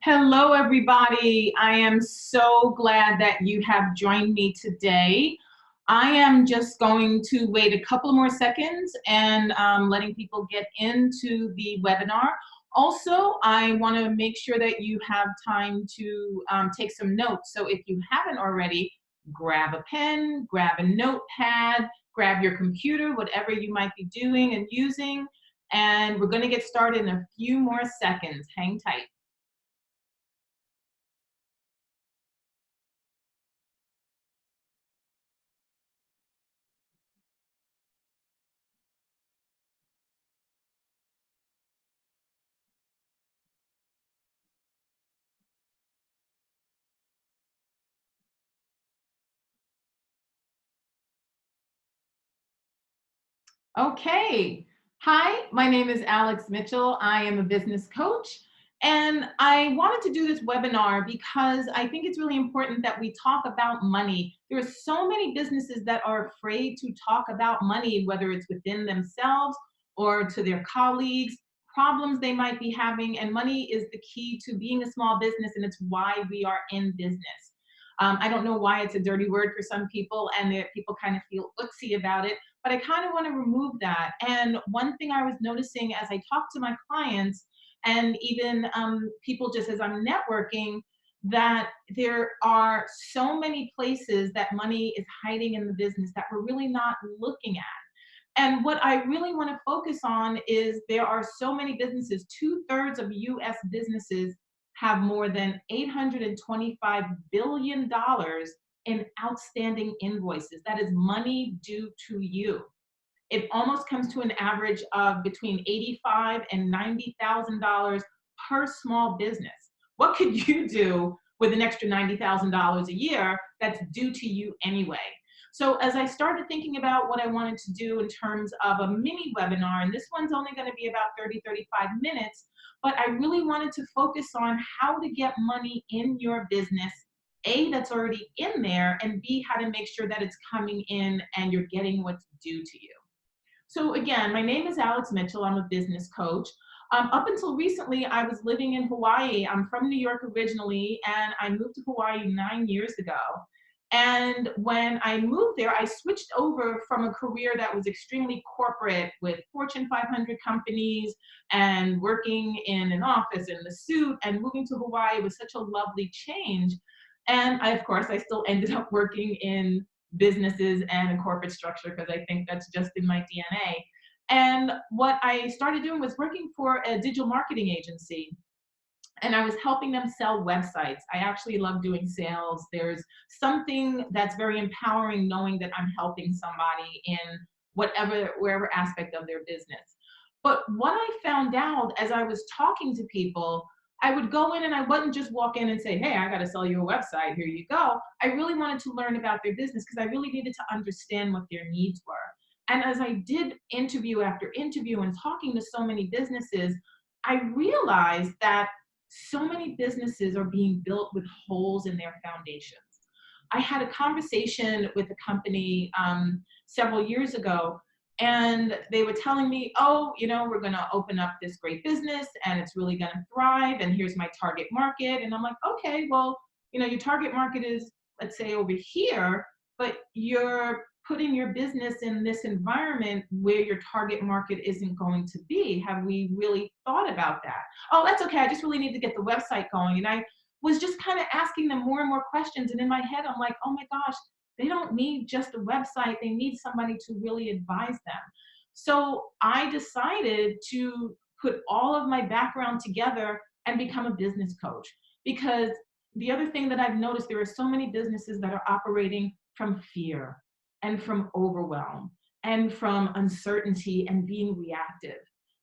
Hello, everybody. I am so glad that you have joined me today. I am just going to wait a couple more seconds and letting people get into the webinar. Also, I want to make sure that you have time to take some notes. So if you haven't already, grab a pen, grab a notepad, grab your computer, whatever you might be doing and using. And we're going to get started in a few more seconds. Hang tight. Okay. Hi, my name is Alex Mitchell. I am a business coach. And I wanted to do this webinar because I think it's really important that we talk about money. There are so many businesses that are afraid to talk about money, whether it's within themselves or to their colleagues, problems they might be having. And money is the key to being a small business, and it's why we are in business. I don't know why it's a dirty word for some people, and people kind of feel utsy about it, but I kind of want to remove that. And one thing I was noticing as I talk to my clients and even people just as I'm networking, that there are so many places that money is hiding in the business that we're really not looking at. And what I really want to focus on is there are so many businesses, 2/3 of US businesses have more than $825 billion in outstanding invoices. That is money due to you. It almost comes to an average of between $85,000 and $90,000 per small business. What could you do with an extra $90,000 a year that's due to you anyway? So as I started thinking about what I wanted to do in terms of a mini webinar, and this one's only going to be about 35 minutes, but I really wanted to focus on how to get money in your business, A, that's already in there, and B, how to make sure that it's coming in and you're getting what's due to you. So again, my name is Alex Mitchell. I'm a business coach. Up until recently, I was living in Hawaii. I'm from New York originally, and I moved to Hawaii 9 years ago. And when I moved there, I switched over from a career that was extremely corporate with Fortune 500 companies and working in an office in the suit, and moving to Hawaii was such a lovely change. And of course, I still ended up working in businesses and a corporate structure because I think that's just in my DNA. And what I started doing was working for a digital marketing agency, and I was helping them sell websites. I actually love doing sales. There's something that's very empowering knowing that I'm helping somebody in wherever aspect of their business. But what I found out as I was talking to people, I would go in and I wouldn't just walk in and say, hey, I got to sell you a website. Here you go. I really wanted to learn about their business because I really needed to understand what their needs were. And as I did interview after interview and talking to so many businesses, I realized that so many businesses are being built with holes in their foundations. I had a conversation with a company several years ago, and they were telling me, oh, we're going to open up this great business and it's really going to thrive. And here's my target market. And I'm like, okay, well, your target market is, let's say, over here, but you're putting your business in this environment where your target market isn't going to be. Have we really thought about that? Oh, that's okay. I just really need to get the website going. And I was just kind of asking them more and more questions. And in my head, I'm like, oh my gosh, they don't need just a website. They need somebody to really advise them. So I decided to put all of my background together and become a business coach. Because the other thing that I've noticed, there are so many businesses that are operating from fear and from overwhelm and from uncertainty and being reactive.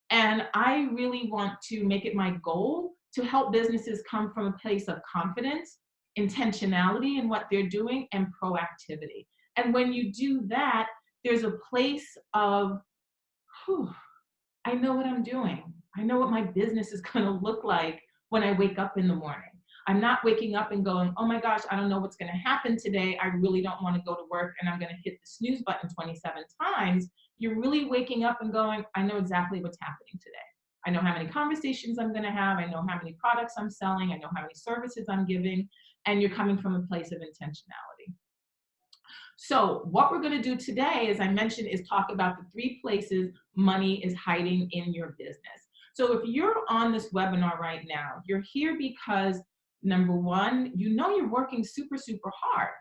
And I really want to make it my goal to help businesses come from a place of confidence, intentionality in what they're doing, and proactivity. And when you do that, there's a place of, whew, I know what I'm doing. I know what my business is going to look like when I wake up in the morning. I'm not waking up and going, oh my gosh, I don't know what's going to happen today. I really don't want to go to work and I'm going to hit the snooze button 27 times. You're really waking up and going, I know exactly what's happening today. I know how many conversations I'm going to have. I know how many products I'm selling. I know how many services I'm giving. And you're coming from a place of intentionality. So what we're going to do today, as I mentioned, is talk about the 3 places money is hiding in your business. So if you're on this webinar right now, you're here because number 1, you know you're working super, super hard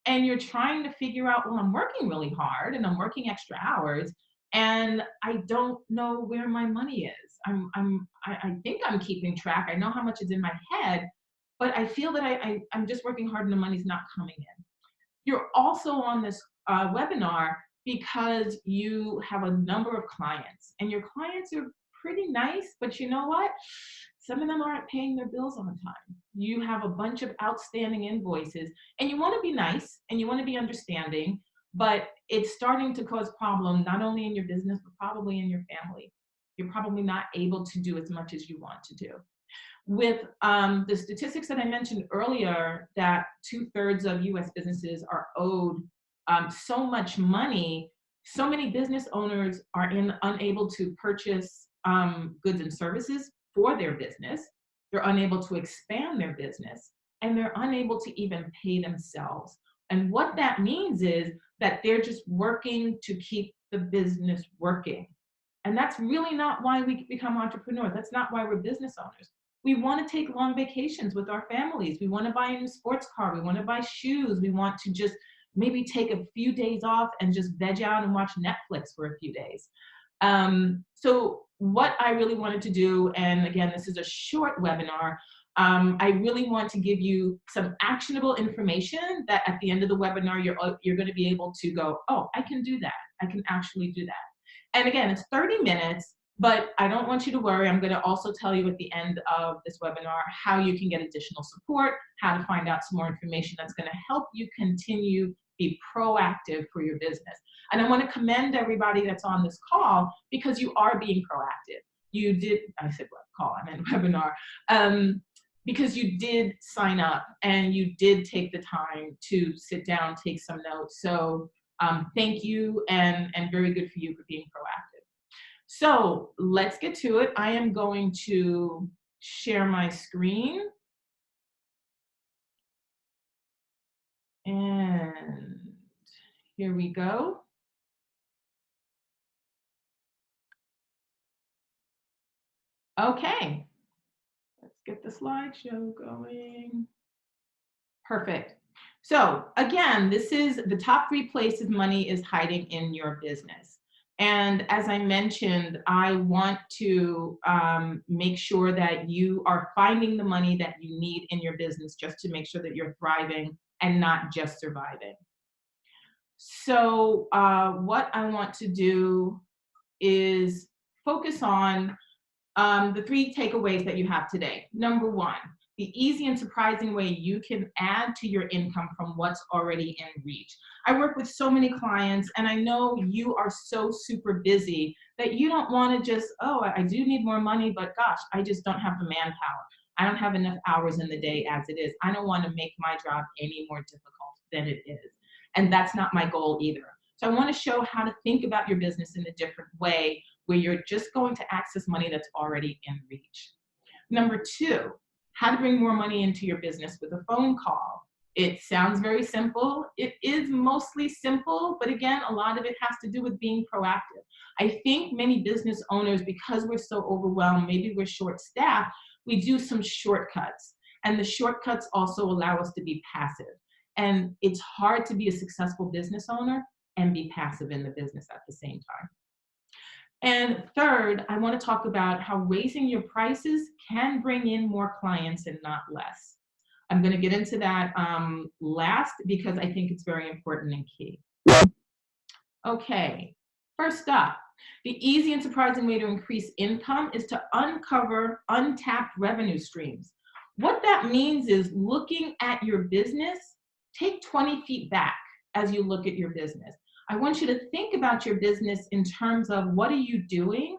and you're trying to figure out, well, I'm working really hard and I'm working extra hours and I don't know where my money is. I think I'm keeping track. I know how much is in my head, but I feel that I'm just working hard and the money's not coming in. You're also on this webinar because you have a number of clients and your clients are pretty nice, but you know what? Some of them aren't paying their bills on time. You have a bunch of outstanding invoices and you want to be nice and you want to be understanding, but it's starting to cause problem not only in your business, but probably in your family. You're probably not able to do as much as you want to do. With the statistics that I mentioned earlier, that 2/3 of US businesses are owed so much money, so many business owners are unable to purchase goods and services for their business. They're unable to expand their business, and they're unable to even pay themselves. And what that means is that they're just working to keep the business working. And that's really not why we become entrepreneurs. That's not why we're business owners. We want to take long vacations with our families. We want to buy a new sports car. We want to buy shoes. We want to just maybe take a few days off and just veg out and watch Netflix for a few days. So what I really wanted to do, and again, this is a short webinar, I really want to give you some actionable information that at the end of the webinar, you're going to be able to go, oh, I can do that. I can actually do that. And again, it's 30 minutes. But I don't want you to worry. I'm going to also tell you at the end of this webinar how you can get additional support, how to find out some more information that's going to help you continue be proactive for your business. And I want to commend everybody that's on this call because you are being proactive. You did, I said what call, I meant webinar, because you did sign up and you did take the time to sit down, take some notes. So thank you and very good for you for being proactive. So let's get to it. I am going to share my screen. And here we go. Okay, let's get the slideshow going. Perfect. So again, this is the top 3 places money is hiding in your business. And as I mentioned, I want to make sure that you are finding the money that you need in your business just to make sure that you're thriving and not just surviving. So what I want to do is focus on the 3 takeaways that you have today. Number 1, the easy and surprising way you can add to your income from what's already in reach. I work with so many clients and I know you are so super busy that you don't want to just, oh, I do need more money, but gosh, I just don't have the manpower. I don't have enough hours in the day as it is. I don't want to make my job any more difficult than it is. And that's not my goal either. So I want to show how to think about your business in a different way where you're just going to access money that's already in reach. Number 2, how to bring more money into your business with a phone call. It sounds very simple. It is mostly simple, but again, a lot of it has to do with being proactive. I think many business owners, because we're so overwhelmed, maybe we're short-staffed, we do some shortcuts. And the shortcuts also allow us to be passive. And it's hard to be a successful business owner and be passive in the business at the same time. And third, I want to talk about how raising your prices can bring in more clients and not less. I'm going to get into that last because I think it's very important and key. Okay, first up, the easy and surprising way to increase income is to uncover untapped revenue streams. What that means is looking at your business, take 20 feet back as you look at your business. I want you to think about your business in terms of what are you doing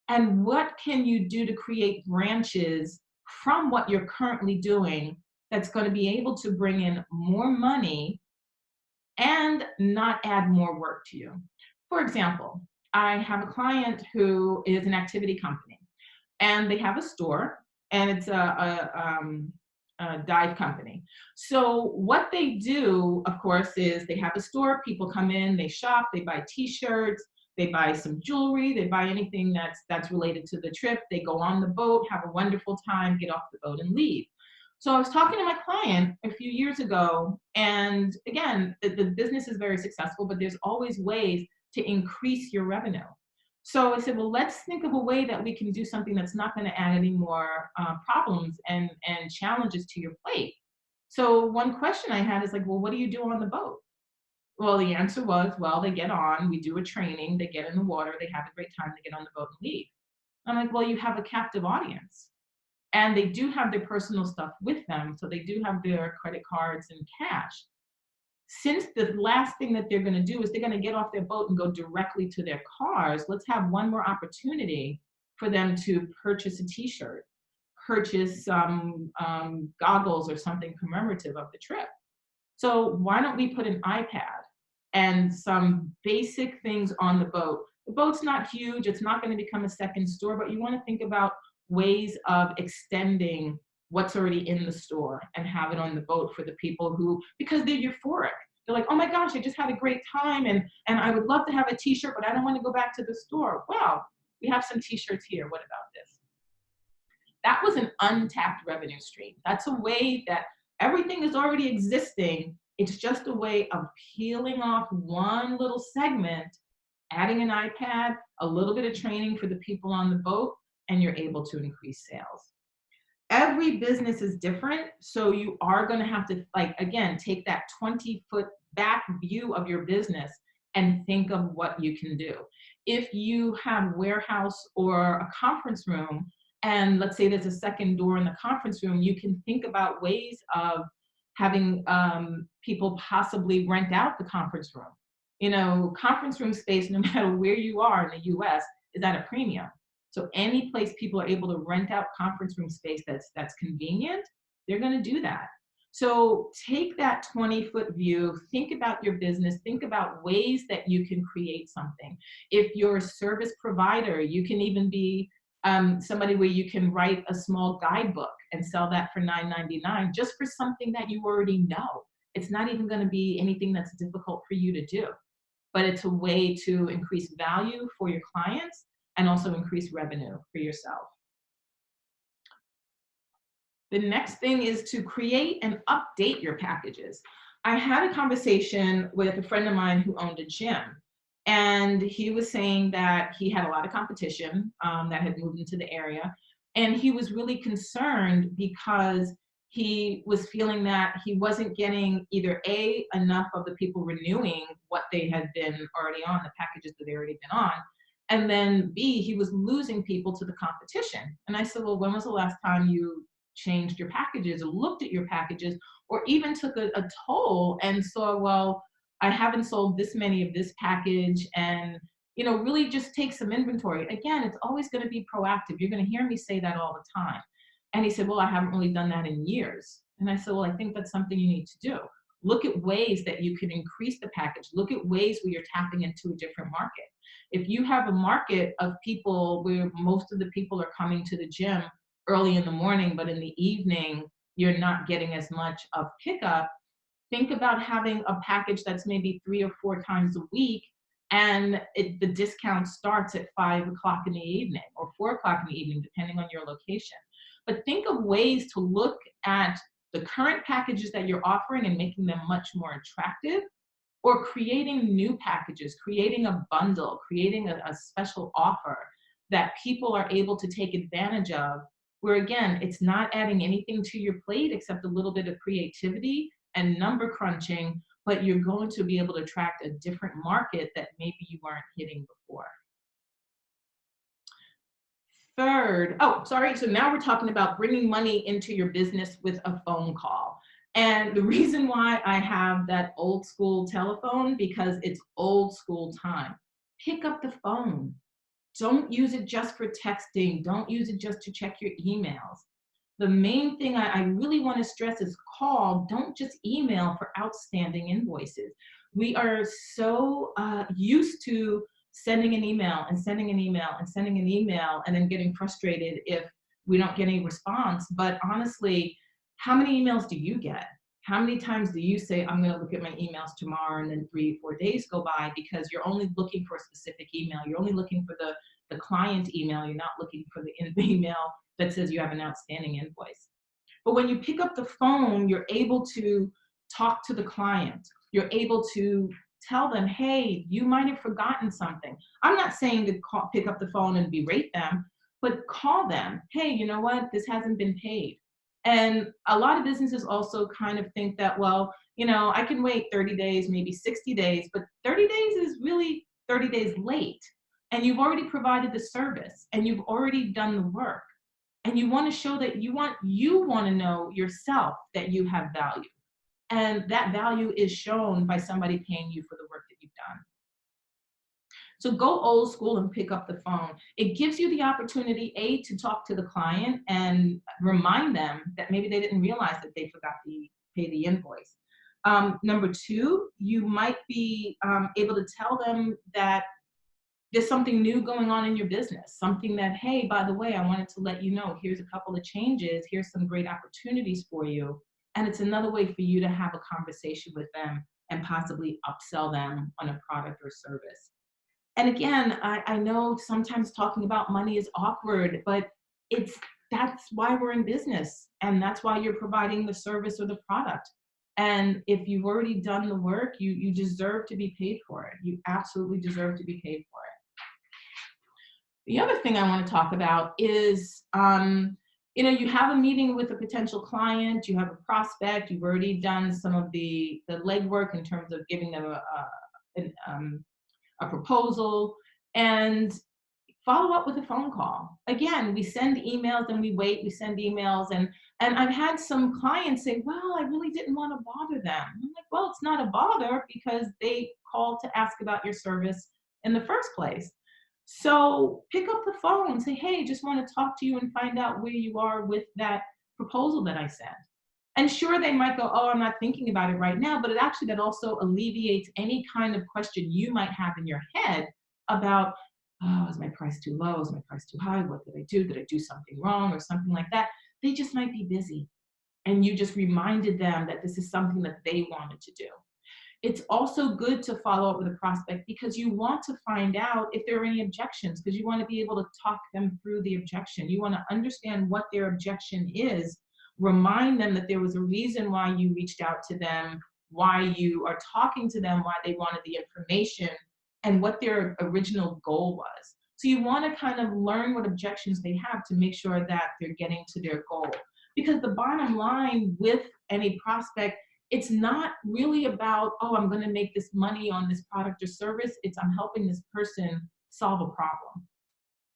and what can you do to create branches from what you're currently doing that's going to be able to bring in more money and not add more work to you. For example, I have a client who is an activity company. and they have a store, and it's a dive company. So what they do, of course, is they have a store. People come in, they shop, they buy T-shirts, they buy some jewelry, they buy anything that's related to the trip. They go on the boat, have a wonderful time, get off the boat, and leave. So I was talking to my client a few years ago, and again, the business is very successful, but there's always ways to increase your revenue. So I said, well, let's think of a way that we can do something that's not going to add any more problems and challenges to your plate. So one question I had is like, well, what do you do on the boat? Well, the answer was, well, they get on, we do a training, they get in the water, they have a great time, they get on the boat and leave. I'm like, well, you have a captive audience. And they do have their personal stuff with them. So they do have their credit cards and cash. Since the last thing that they're going to do is they're going to get off their boat and go directly to their cars, let's have one more opportunity for them to purchase a t-shirt, purchase some goggles or something commemorative of the trip. So why don't we put an iPad and some basic things on the boat? The boat's not huge, it's not going to become a second store, but you want to think about ways of extending what's already in the store and have it on the boat for the people who, because they're euphoric. They're like, oh my gosh, I just had a great time, and I would love to have a t-shirt, but I don't want to go back to the store. Well, we have some t-shirts here. What about this? That was an untapped revenue stream. That's a way that everything is already existing. It's just a way of peeling off one little segment, adding an iPad, a little bit of training for the people on the boat, and you're able to increase sales. Every business is different, so you are going to have to, like, again, take that 20-foot back view of your business and think of what you can do. If you have warehouse or a conference room, and let's say there's a second door in the conference room, you can think about ways of having people possibly rent out the conference room. You know, conference room space, no matter where you are in the US, is at a premium. So any place people are able to rent out conference room space that's convenient, they're going to do that. So take that 20-foot view, think about your business, think about ways that you can create something. If you're a service provider, you can even be somebody where you can write a small guidebook and sell that for $9.99 just for something that you already know. It's not even going to be anything that's difficult for you to do, but it's a way to increase value for your clients and also increase revenue for yourself. The next thing is to create and update your packages. I had a conversation with a friend of mine who owned a gym, and he was saying that he had a lot of competition that had moved into the area, and he was really concerned because he was feeling that he wasn't getting either enough of the people renewing what they had been already on, the packages that they already been on, and then B, he was losing people to the competition. And I said, well, when was the last time you changed your packages or looked at your packages or even took a toll and saw, well, I haven't sold this many of this package, and really just take some inventory. Again, it's always going to be proactive. You're going to hear me say that all the time. And he said, well, I haven't really done that in years. And I said, well, I think that's something you need to do. Look at ways that you can increase the package. Look at ways where you're tapping into a different market. If you have a market of people where most of the people are coming to the gym early in the morning, but in the evening, you're not getting as much of pickup, think about having a package that's maybe 3 or 4 times a week, and the discount starts at 5 o'clock in the evening or 4 o'clock in the evening, depending on your location. But think of ways to look at the current packages that you're offering and making them much more attractive, or creating new packages, creating a bundle, creating a special offer that people are able to take advantage of, where again, it's not adding anything to your plate except a little bit of creativity and number crunching, but you're going to be able to attract a different market that maybe you weren't hitting before. Third, so now we're talking about bringing money into your business with a phone call. And the reason why I have that old school telephone, because it's old school time. Pick up the phone. Don't use it just for texting. Don't use it just to check your emails. The main thing I really want to stress is call. Don't just email for outstanding invoices. We are so used to sending an email and sending an email and sending an email and then getting frustrated if we don't get any response. But honestly, how many emails do you get? How many times do you say, I'm going to look at my emails tomorrow, and then 3 or 4 days go by because you're only looking for a specific email. You're only looking for the client email. You're not looking for the email that says you have an outstanding invoice. But when you pick up the phone, you're able to talk to the client. You're able to tell them, hey, you might have forgotten something. I'm not saying to pick up the phone and berate them, but call them. Hey, you know what? This hasn't been paid. And a lot of businesses also kind of think that, well, I can wait 30 days, maybe 60 days, but 30 days is really 30 days late. And you've already provided the service and you've already done the work. And you want to show that you want to know yourself that you have value. And that value is shown by somebody paying you for the work that you've done. So go old school and pick up the phone. It gives you the opportunity, A, to talk to the client and remind them that maybe they didn't realize that they forgot to pay the invoice. Number two, you might be able to tell them that there's something new going on in your business, something that, hey, by the way, I wanted to let you know, here's a couple of changes, here's some great opportunities for you. And it's another way for you to have a conversation with them and possibly upsell them on a product or service. And again, I know sometimes talking about money is awkward, but that's why we're in business. And that's why you're providing the service or the product. And if you've already done the work, you deserve to be paid for it. You absolutely deserve to be paid for it. The other thing I want to talk about is, you have a meeting with a potential client, you have a prospect, you've already done some of the legwork in terms of giving them a proposal, and follow up with a phone call. Again, we send emails and we wait, we send emails, and I've had some clients say, well, I really didn't want to bother them. I'm like, well, it's not a bother because they called to ask about your service in the first place. So pick up the phone and say, hey, just want to talk to you and find out where you are with that proposal that I sent. And sure, they might go, oh, I'm not thinking about it right now, but that also alleviates any kind of question you might have in your head about, oh, is my price too low? Is my price too high? What did I do? Did I do something wrong or something like that? They just might be busy. And you just reminded them that this is something that they wanted to do. It's also good to follow up with a prospect because you want to find out if there are any objections, because you want to be able to talk them through the objection. You want to understand what their objection is, remind them that there was a reason why you reached out to them, why you are talking to them, why they wanted the information, and what their original goal was. So you want to kind of learn what objections they have to make sure that they're getting to their goal. Because the bottom line with any prospect, it's not really about, oh, I'm going to make this money on this product or service. It's I'm helping this person solve a problem.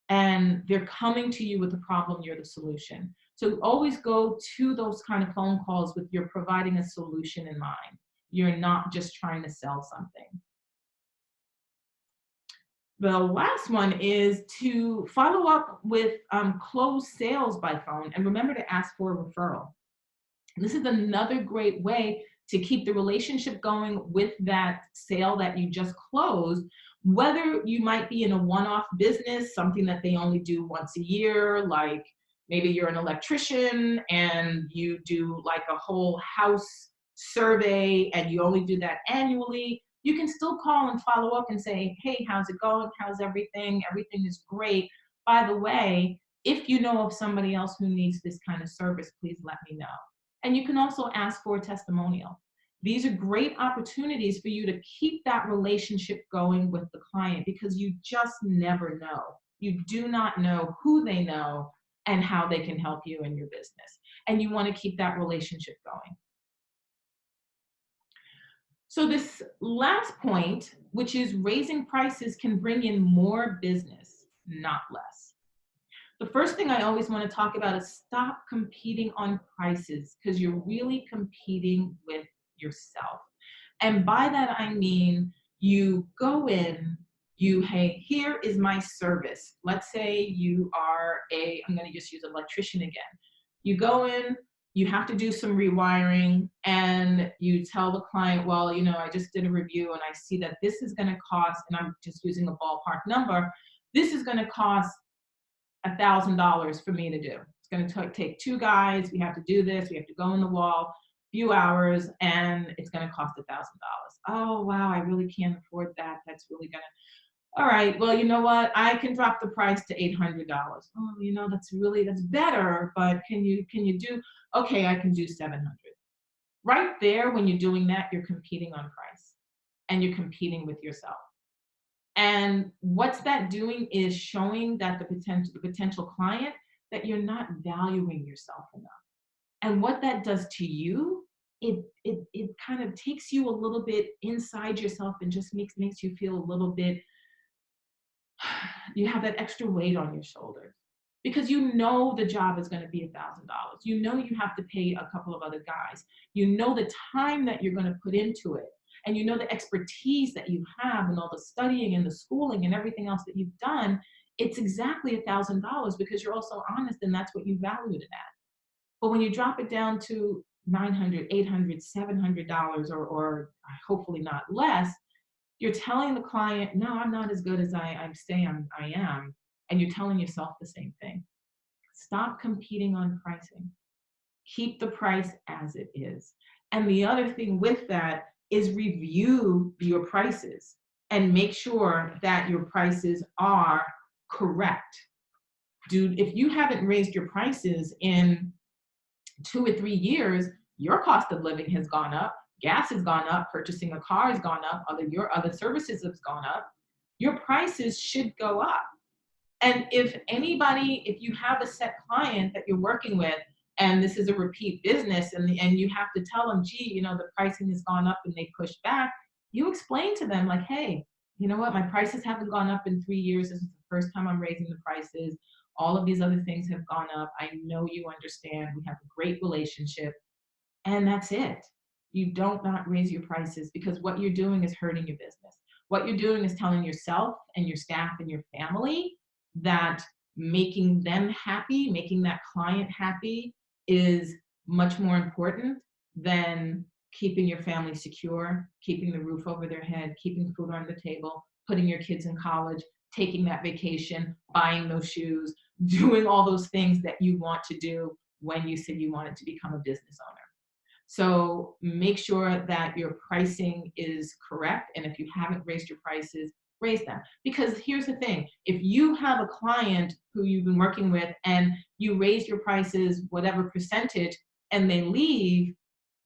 And they're coming to you with the problem, you're the solution. So always go to those kind of phone calls with you're providing a solution in mind. You're not just trying to sell something. The last one is to follow up with closed sales by phone, and remember to ask for a referral. This is another great way to keep the relationship going with that sale that you just closed, whether you might be in a one-off business, something that they only do once a year, like maybe you're an electrician and you do like a whole house survey and you only do that annually. You can still call and follow up and say, hey, how's it going? How's everything? Everything is great. By the way, if you know of somebody else who needs this kind of service, please let me know. And you can also ask for a testimonial. These are great opportunities for you to keep that relationship going with the client because you just never know. You do not know who they know and how they can help you in your business. And you want to keep that relationship going. So this last point, which is raising prices can bring in more business, not less. The first thing I always want to talk about is stop competing on prices because you're really competing with yourself. And by that, I mean, you go in, hey, here is my service. Let's say you are I'm going to just use an electrician again. You go in, you have to do some rewiring, and you tell the client, well, you know, I just did a review and I see that this is going to cost, and I'm just using a ballpark number, this is going to cost $1,000 for me to do. It's going to take two guys. We have to do this. We have to go in the wall, few hours, and it's going to cost $1,000. Oh, wow, I really can't afford that. That's really going to, all right, well, you know what? I can drop the price to $800. Oh, you know, that's better, but can you do, okay, I can do 700. Right there, when you're doing that, you're competing on price and you're competing with yourself. And what's that doing is showing that the potential client that you're not valuing yourself enough. And what that does to you, it kind of takes you a little bit inside yourself and just makes you feel a little bit, you have that extra weight on your shoulders because you know the job is going to be $1,000. You know you have to pay a couple of other guys. You know the time that you're going to put into it. And you know the expertise that you have and all the studying and the schooling and everything else that you've done. It's exactly $1,000 because you're also honest and that's what you valued it at. But when you drop it down to 900, 800, $700, or hopefully not less, you're telling the client, no, I'm not as good as I am. And you're telling yourself the same thing. Stop competing on pricing. Keep the price as it is. And the other thing with that is review your prices and make sure that your prices are correct. Dude, if you haven't raised your prices in 2 or 3 years, your cost of living has gone up, gas has gone up, purchasing a car has gone up, your other services have gone up. Your prices should go up. And if you have a set client that you're working with, and this is a repeat business, and you have to tell them, gee, you know, the pricing has gone up and they push back, you explain to them like, hey, you know what, my prices haven't gone up in 3 years. This is the first time I'm raising the prices. All of these other things have gone up. I know you understand. We have a great relationship. And that's it. You don't not raise your prices because what you're doing is hurting your business. What you're doing is telling yourself and your staff and your family that making them happy, making that client happy is much more important than keeping your family secure, keeping the roof over their head, keeping food on the table, putting your kids in college, taking that vacation, buying those shoes, doing all those things that you want to do when you said you wanted to become a business owner. So make sure that your pricing is correct. And if you haven't raised your prices, raise them. Because here's the thing, if you have a client who you've been working with and you raise your prices, whatever percentage, and they leave,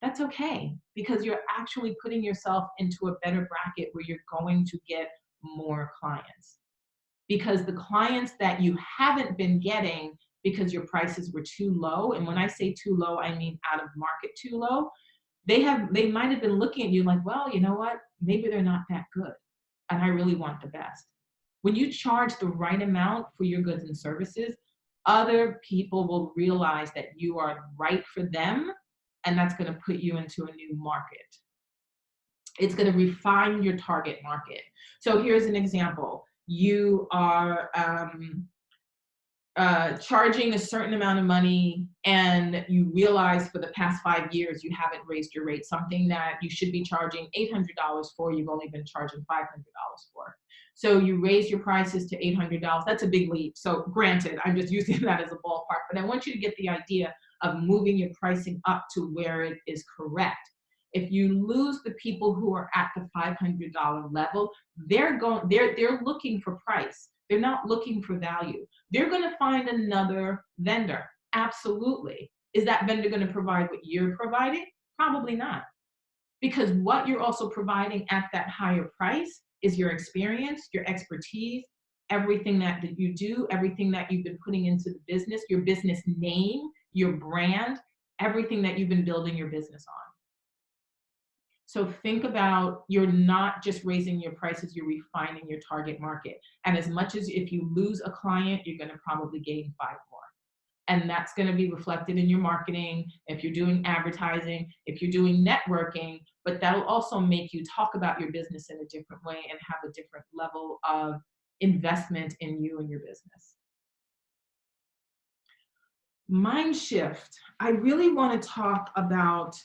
that's okay. Because you're actually putting yourself into a better bracket where you're going to get more clients. Because the clients that you haven't been getting because your prices were too low, and when I say too low, I mean out of market too low, they might have been looking at you like, well, you know what, maybe they're not that good and I really want the best. When you charge the right amount for your goods and services, other people will realize that you are right for them, and that's going to put you into a new market. It's going to refine your target market. So here's an example. You are charging a certain amount of money and you realize for the past 5 years you haven't raised your rate, something that you should be charging $800 for, you've only been charging $500 for. So you raise your prices to $800. That's a big leap. So granted, I'm just using that as a ballpark, but I want you to get the idea of moving your pricing up to where it is correct. If you lose the people who are at the $500 level, they're looking for price. They're not looking for value. They're going to find another vendor. Absolutely. Is that vendor going to provide what you're providing? Probably not. Because what you're also providing at that higher price is your experience, your expertise, everything that you do, everything that you've been putting into the business, your business name, your brand, everything that you've been building your business on. So think about, you're not just raising your prices, you're refining your target market. And as much as if you lose a client, you're going to probably gain 5 more. And that's going to be reflected in your marketing, if you're doing advertising, if you're doing networking, but that'll also make you talk about your business in a different way and have a different level of investment in you and your business. Mind shift. I really want to talk about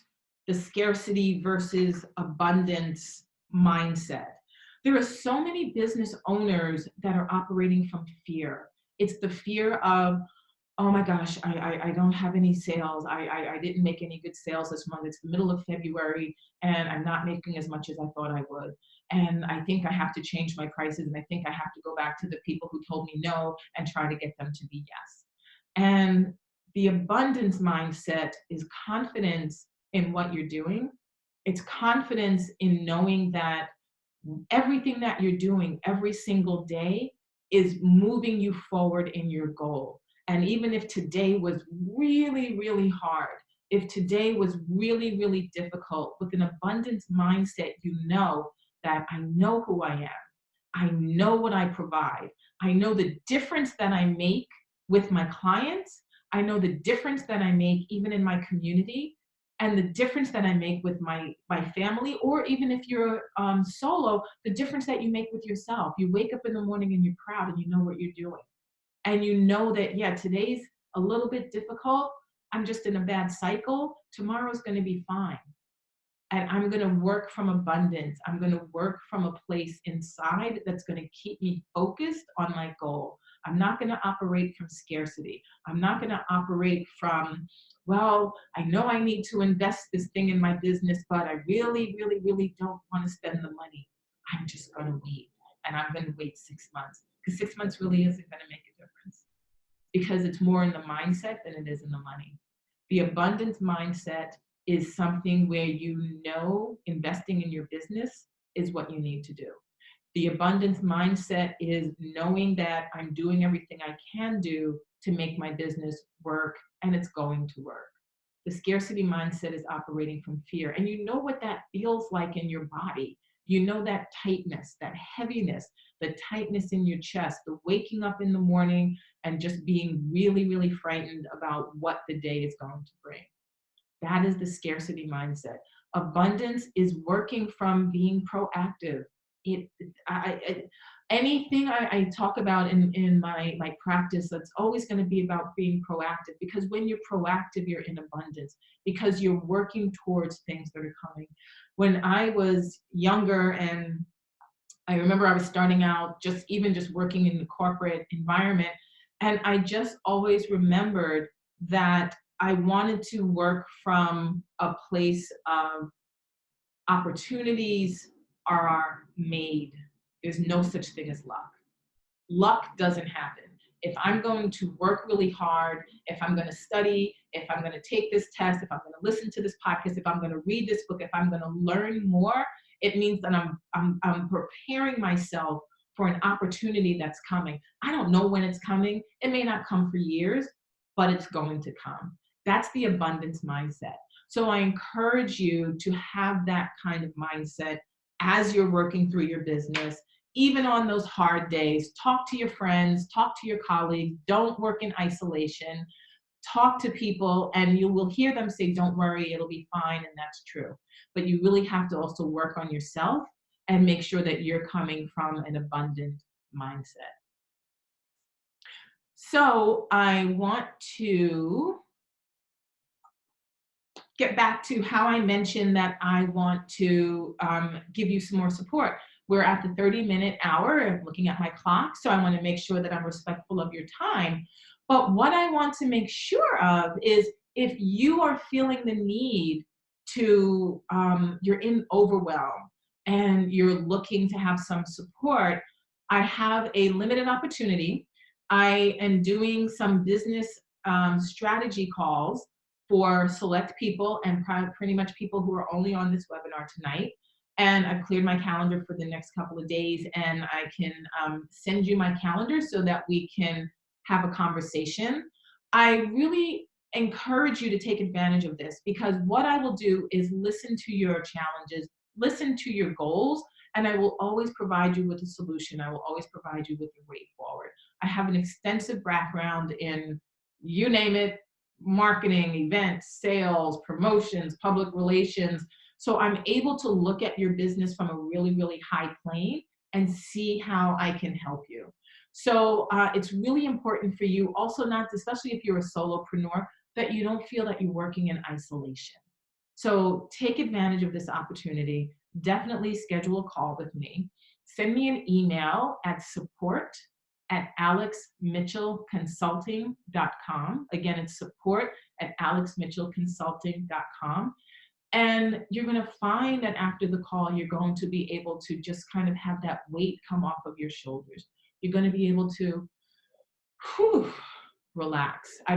the scarcity versus abundance mindset. There are so many business owners that are operating from fear. It's the fear of, oh my gosh, I don't have any sales. I didn't make any good sales this month. It's the middle of February and I'm not making as much as I thought I would. And I think I have to change my prices, and I think I have to go back to the people who told me no and try to get them to be yes. And the abundance mindset is confidence in what you're doing. It's confidence in knowing that everything that you're doing every single day is moving you forward in your goal. And even if today was really, really hard, if today was really, really difficult, with an abundance mindset, you know that I know who I am. I know what I provide. I know the difference that I make with my clients. I know the difference that I make even in my community, and the difference that I make with my family, or even if you're solo, the difference that you make with yourself. You wake up in the morning and you're proud and you know what you're doing. And you know that, yeah, today's a little bit difficult. I'm just in a bad cycle. Tomorrow's going to be fine, and I'm going to work from abundance. I'm going to work from a place inside that's going to keep me focused on my goal. I'm not going to operate from scarcity. I'm not going to operate from, well, I know I need to invest this thing in my business, but I really, really, really don't want to spend the money. I'm just going to wait. And I'm going to wait 6 months, because 6 months really isn't going to make a difference, because it's more in the mindset than it is in the money. The abundance mindset is something where you know investing in your business is what you need to do. The abundance mindset is knowing that I'm doing everything I can do to make my business work, and it's going to work. The scarcity mindset is operating from fear, and you know what that feels like in your body. You know that tightness, that heaviness, the tightness in your chest, the waking up in the morning and just being really, really frightened about what the day is going to bring. That is the scarcity mindset. Abundance is working from being proactive. It, I anything I talk about in my practice, that's always going to be about being proactive, because when you're proactive, you're in abundance, because you're working towards things that are coming. When I was younger, and I remember I was starting out, just working in the corporate environment, and I just always remembered that I wanted to work from a place of opportunities are made. There's no such thing as luck. Luck doesn't happen. If I'm going to work really hard, if I'm going to study, if I'm going to take this test, if I'm going to listen to this podcast, if I'm going to read this book, if I'm going to learn more, it means that I'm preparing myself for an opportunity that's coming. I don't know when it's coming. It may not come for years, but it's going to come. That's the abundance mindset. So I encourage you to have that kind of mindset as you're working through your business. Even on those hard days, talk to your friends, talk to your colleagues, don't work in isolation, talk to people, and you will hear them say, don't worry, it'll be fine, and that's true. But you really have to also work on yourself and make sure that you're coming from an abundant mindset. So I want to get back to how I mentioned that I want to give you some more support. We're at the 30-minute hour. I'm looking at my clock, so I want to make sure that I'm respectful of your time. But what I want to make sure of is, if you are feeling the need to, you're in overwhelm and you're looking to have some support, I have a limited opportunity. I am doing some business strategy calls for select people, and pretty much people who are only on this webinar tonight. And I've cleared my calendar for the next couple of days, and I can send you my calendar so that we can have a conversation. I really encourage you to take advantage of this, because what I will do is listen to your challenges, listen to your goals, and I will always provide you with a solution. I will always provide you with a way forward. I have an extensive background in, you name it, marketing, events, sales, promotions, public relations. So I'm able to look at your business from a really, really high plane and see how I can help you. So it's really important for you also not, especially if you're a solopreneur, that you don't feel that you're working in isolation. So take advantage of this opportunity. Definitely schedule a call with me. Send me an email at support@alexmitchellconsulting.com. Again, it's support@alexmitchellconsulting.com. And you're going to find that after the call, you're going to be able to just kind of have that weight come off of your shoulders. You're going to be able to whew, relax. I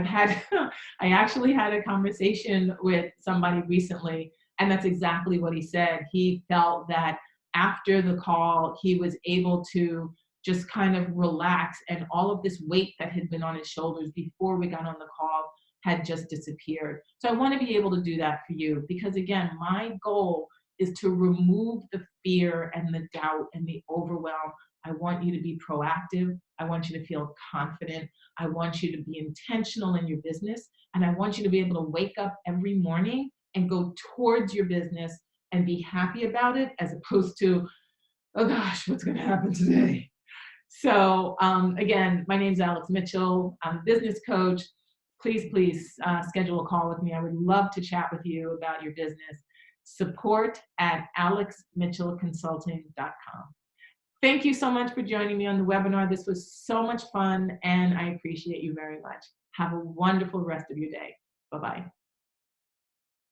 actually had a conversation with somebody recently, and that's exactly what he said. He felt that after the call, he was able to just kind of relax, and all of this weight that had been on his shoulders before we got on the call had just disappeared. So I want to be able to do that for you because, again, my goal is to remove the fear and the doubt and the overwhelm. I want you to be proactive. I want you to feel confident. I want you to be intentional in your business. And I want you to be able to wake up every morning and go towards your business and be happy about it as opposed to, oh gosh, what's going to happen today? So, again, my name is Alex Mitchell. I'm a business coach. Please schedule a call with me. I would love to chat with you about your business. Support@alexmitchellconsulting.com. Thank you so much for joining me on the webinar. This was so much fun, and I appreciate you very much. Have a wonderful rest of your day. Bye-bye.